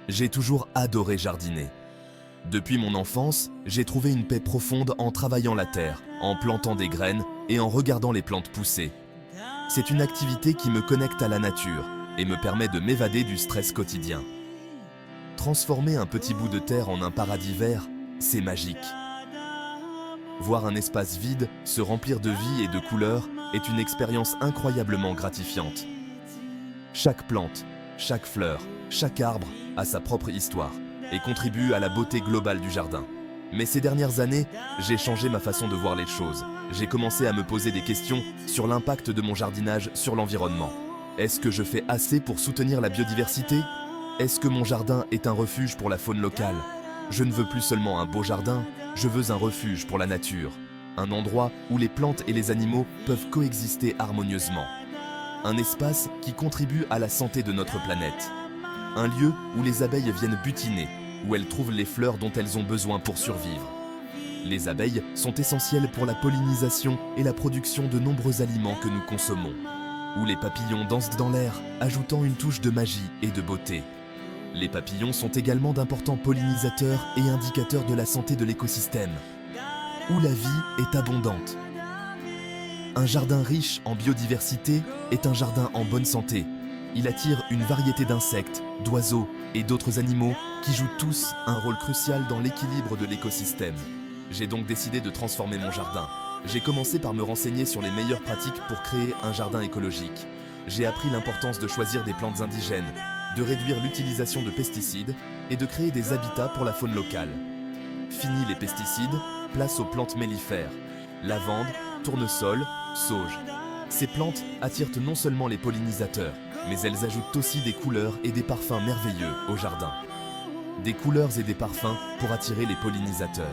J'ai toujours adoré jardiner. Depuis mon enfance, j'ai trouvé une paix profonde en travaillant la terre, en plantant des graines et en regardant les plantes pousser. C'est une activité qui me connecte à la nature et me permet de m'évader du stress quotidien. Transformer un petit bout de terre en un paradis vert, c'est magique. Voir un espace vide se remplir de vie et de couleurs est une expérience incroyablement gratifiante. Chaque plante, chaque fleur, chaque arbre a sa propre histoire et contribue à la beauté globale du jardin. Mais ces dernières années, j'ai changé ma façon de voir les choses. J'ai commencé à me poser des questions sur l'impact de mon jardinage sur l'environnement. Est-ce que je fais assez pour soutenir la biodiversité? Est-ce que mon jardin est un refuge pour la faune locale? Je ne veux plus seulement un beau jardin, je veux un refuge pour la nature. Un endroit où les plantes et les animaux peuvent coexister harmonieusement. Un espace qui contribue à la santé de notre planète. Un lieu où les abeilles viennent butiner, où elles trouvent les fleurs dont elles ont besoin pour survivre. Les abeilles sont essentielles pour la pollinisation et la production de nombreux aliments que nous consommons. Où les papillons dansent dans l'air, ajoutant une touche de magie et de beauté. Les papillons sont également d'importants pollinisateurs et indicateurs de la santé de l'écosystème. Où la vie est abondante. Un jardin riche en biodiversité est un jardin en bonne santé. Il attire une variété d'insectes, d'oiseaux et d'autres animaux qui jouent tous un rôle crucial dans l'équilibre de l'écosystème. J'ai donc décidé de transformer mon jardin. J'ai commencé par me renseigner sur les meilleures pratiques pour créer un jardin écologique. J'ai appris l'importance de choisir des plantes indigènes, de réduire l'utilisation de pesticides et de créer des habitats pour la faune locale. Fini les pesticides, place aux plantes mellifères. Lavande, tournesol, sauge. Ces plantes attirent non seulement les pollinisateurs, mais elles ajoutent aussi des couleurs et des parfums merveilleux au jardin. Des couleurs et des parfums pour attirer les pollinisateurs.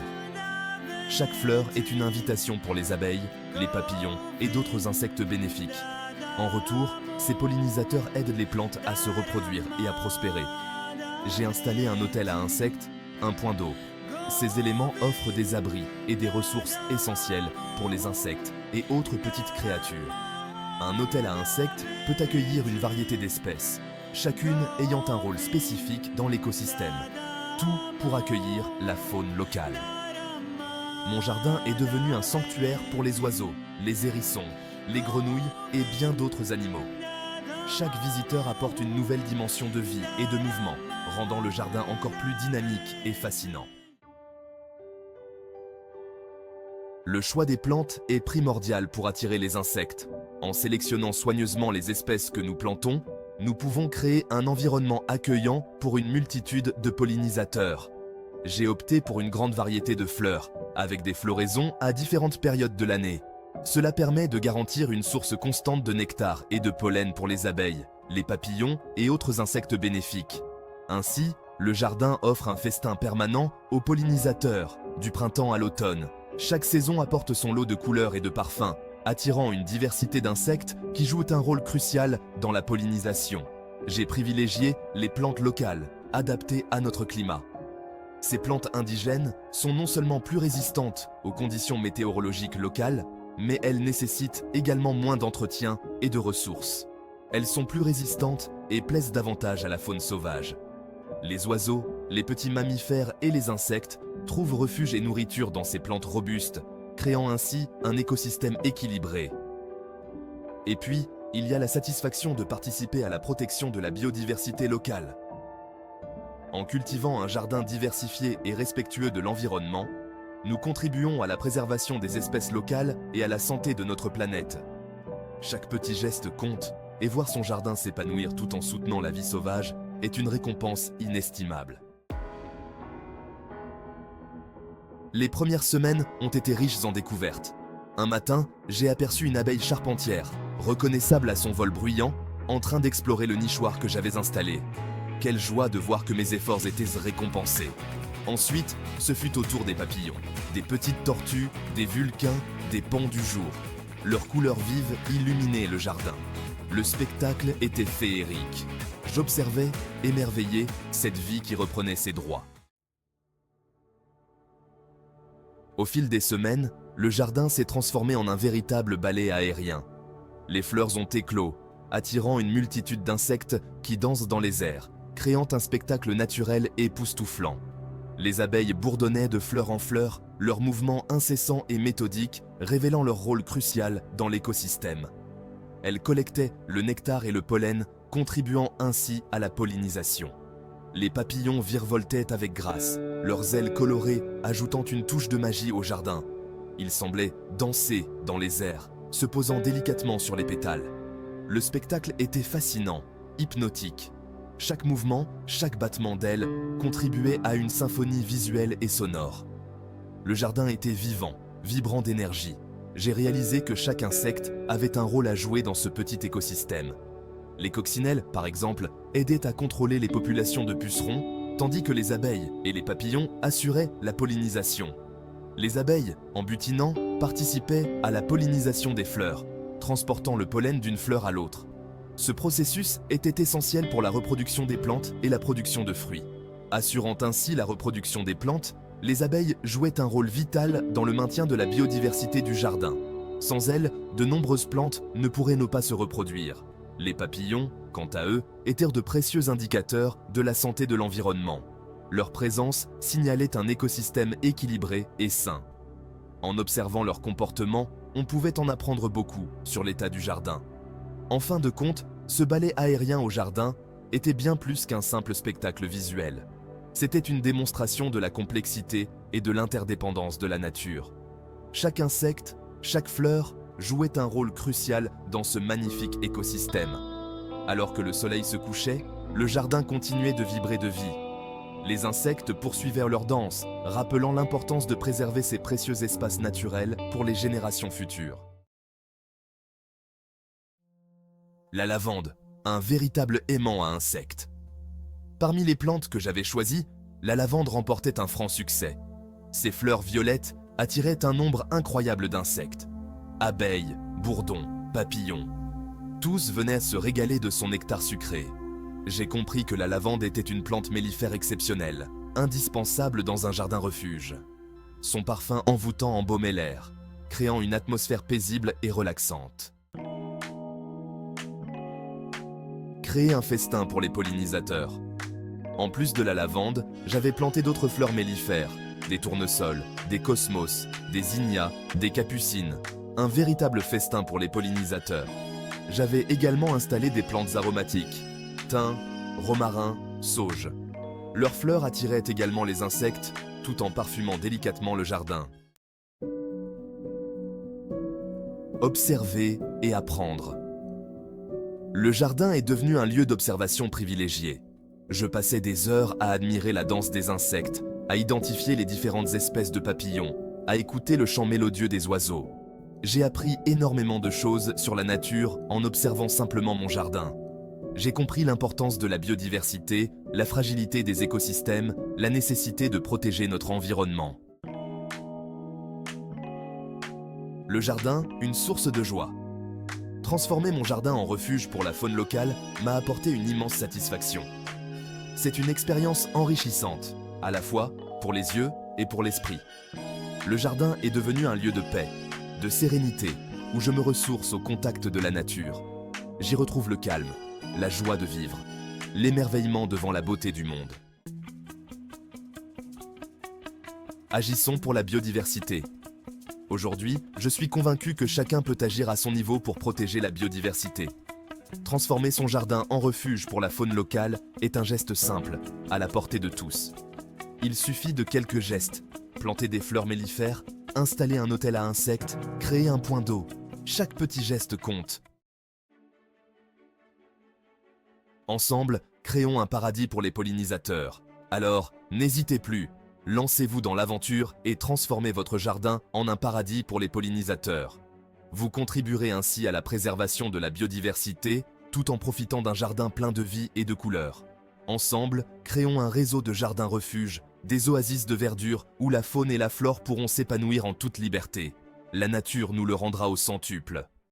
Chaque fleur est une invitation pour les abeilles, les papillons et d'autres insectes bénéfiques. En retour, ces pollinisateurs aident les plantes à se reproduire et à prospérer. J'ai installé un hôtel à insectes, un point d'eau. Ces éléments offrent des abris et des ressources essentielles pour les insectes et autres petites créatures. Un hôtel à insectes peut accueillir une variété d'espèces, chacune ayant un rôle spécifique dans l'écosystème. Tout pour accueillir la faune locale. Mon jardin est devenu un sanctuaire pour les oiseaux, les hérissons, les grenouilles et bien d'autres animaux. Chaque visiteur apporte une nouvelle dimension de vie et de mouvement, rendant le jardin encore plus dynamique et fascinant. Le choix des plantes est primordial pour attirer les insectes. En sélectionnant soigneusement les espèces que nous plantons, nous pouvons créer un environnement accueillant pour une multitude de pollinisateurs. J'ai opté pour une grande variété de fleurs, avec des floraisons à différentes périodes de l'année. Cela permet de garantir une source constante de nectar et de pollen pour les abeilles, les papillons et autres insectes bénéfiques. Ainsi, le jardin offre un festin permanent aux pollinisateurs, du printemps à l'automne. Chaque saison apporte son lot de couleurs et de parfums, attirant une diversité d'insectes qui jouent un rôle crucial dans la pollinisation. J'ai privilégié les plantes locales, adaptées à notre climat. Ces plantes indigènes sont non seulement plus résistantes aux conditions météorologiques locales, mais elles nécessitent également moins d'entretien et de ressources. Elles sont plus résistantes et plaisent davantage à la faune sauvage. Les oiseaux, les petits mammifères et les insectes trouvent refuge et nourriture dans ces plantes robustes, créant ainsi un écosystème équilibré. Et puis, il y a la satisfaction de participer à la protection de la biodiversité locale. En cultivant un jardin diversifié et respectueux de l'environnement, nous contribuons à la préservation des espèces locales et à la santé de notre planète. Chaque petit geste compte, et voir son jardin s'épanouir tout en soutenant la vie sauvage est une récompense inestimable. Les premières semaines ont été riches en découvertes. Un matin, j'ai aperçu une abeille charpentière, reconnaissable à son vol bruyant, en train d'explorer le nichoir que j'avais installé. Quelle joie de voir que mes efforts étaient récompensés. Ensuite, ce fut au tour des papillons. Des petites tortues, des vulcains, des pans du jour. Leurs couleurs vives illuminaient le jardin. Le spectacle était féerique. J'observais, émerveillé, cette vie qui reprenait ses droits. Au fil des semaines, le jardin s'est transformé en un véritable ballet aérien. Les fleurs ont éclos, attirant une multitude d'insectes qui dansent dans les airs, créant un spectacle naturel et époustouflant. Les abeilles bourdonnaient de fleur en fleur, leurs mouvements incessants et méthodiques révélant leur rôle crucial dans l'écosystème. Elles collectaient le nectar et le pollen, contribuant ainsi à la pollinisation. Les papillons virevoltaient avec grâce, leurs ailes colorées ajoutant une touche de magie au jardin. Ils semblaient danser dans les airs, se posant délicatement sur les pétales. Le spectacle était fascinant, hypnotique. Chaque mouvement, chaque battement d'ailes contribuait à une symphonie visuelle et sonore. Le jardin était vivant, vibrant d'énergie. J'ai réalisé que chaque insecte avait un rôle à jouer dans ce petit écosystème. Les coccinelles, par exemple, aidaient à contrôler les populations de pucerons, tandis que les abeilles et les papillons assuraient la pollinisation. Les abeilles, en butinant, participaient à la pollinisation des fleurs, transportant le pollen d'une fleur à l'autre. Ce processus était essentiel pour la reproduction des plantes et la production de fruits. Assurant ainsi la reproduction des plantes, les abeilles jouaient un rôle vital dans le maintien de la biodiversité du jardin. Sans elles, de nombreuses plantes ne pourraient ne pas se reproduire. Les papillons, quant à eux, étaient de précieux indicateurs de la santé de l'environnement. Leur présence signalait un écosystème équilibré et sain. En observant leur comportement, on pouvait en apprendre beaucoup sur l'état du jardin. En fin de compte, ce ballet aérien au jardin était bien plus qu'un simple spectacle visuel. C'était une démonstration de la complexité et de l'interdépendance de la nature. Chaque insecte, chaque fleur jouait un rôle crucial dans ce magnifique écosystème. Alors que le soleil se couchait, le jardin continuait de vibrer de vie. Les insectes poursuivaient leur danse, rappelant l'importance de préserver ces précieux espaces naturels pour les générations futures. La lavande, un véritable aimant à insectes. Parmi les plantes que j'avais choisies, la lavande remportait un franc succès. Ses fleurs violettes attiraient un nombre incroyable d'insectes. Abeilles, bourdons, papillons. Tous venaient se régaler de son nectar sucré. J'ai compris que la lavande était une plante mellifère exceptionnelle, indispensable dans un jardin refuge. Son parfum envoûtant embaumait l'air, créant une atmosphère paisible et relaxante. Créer un festin pour les pollinisateurs. En plus de la lavande, j'avais planté d'autres fleurs mellifères, des tournesols, des cosmos, des zinnias, des capucines. Un véritable festin pour les pollinisateurs. J'avais également installé des plantes aromatiques, thym, romarin, sauge. Leurs fleurs attiraient également les insectes, tout en parfumant délicatement le jardin. Observer et apprendre. Le jardin est devenu un lieu d'observation privilégié. Je passais des heures à admirer la danse des insectes, à identifier les différentes espèces de papillons, à écouter le chant mélodieux des oiseaux. J'ai appris énormément de choses sur la nature en observant simplement mon jardin. J'ai compris l'importance de la biodiversité, la fragilité des écosystèmes, la nécessité de protéger notre environnement. Le jardin, une source de joie. Transformer mon jardin en refuge pour la faune locale m'a apporté une immense satisfaction. C'est une expérience enrichissante, à la fois pour les yeux et pour l'esprit. Le jardin est devenu un lieu de paix, de sérénité, où je me ressource au contact de la nature. J'y retrouve le calme, la joie de vivre, l'émerveillement devant la beauté du monde. Agissons pour la biodiversité. Aujourd'hui, je suis convaincu que chacun peut agir à son niveau pour protéger la biodiversité. Transformer son jardin en refuge pour la faune locale est un geste simple, à la portée de tous. Il suffit de quelques gestes, planter des fleurs mellifères, installer un hôtel à insectes, créer un point d'eau. Chaque petit geste compte. Ensemble, créons un paradis pour les pollinisateurs. Alors, n'hésitez plus, lancez-vous dans l'aventure et transformez votre jardin en un paradis pour les pollinisateurs. Vous contribuerez ainsi à la préservation de la biodiversité tout en profitant d'un jardin plein de vie et de couleurs. Ensemble, créons un réseau de jardins refuges, des oasis de verdure où la faune et la flore pourront s'épanouir en toute liberté. La nature nous le rendra au centuple.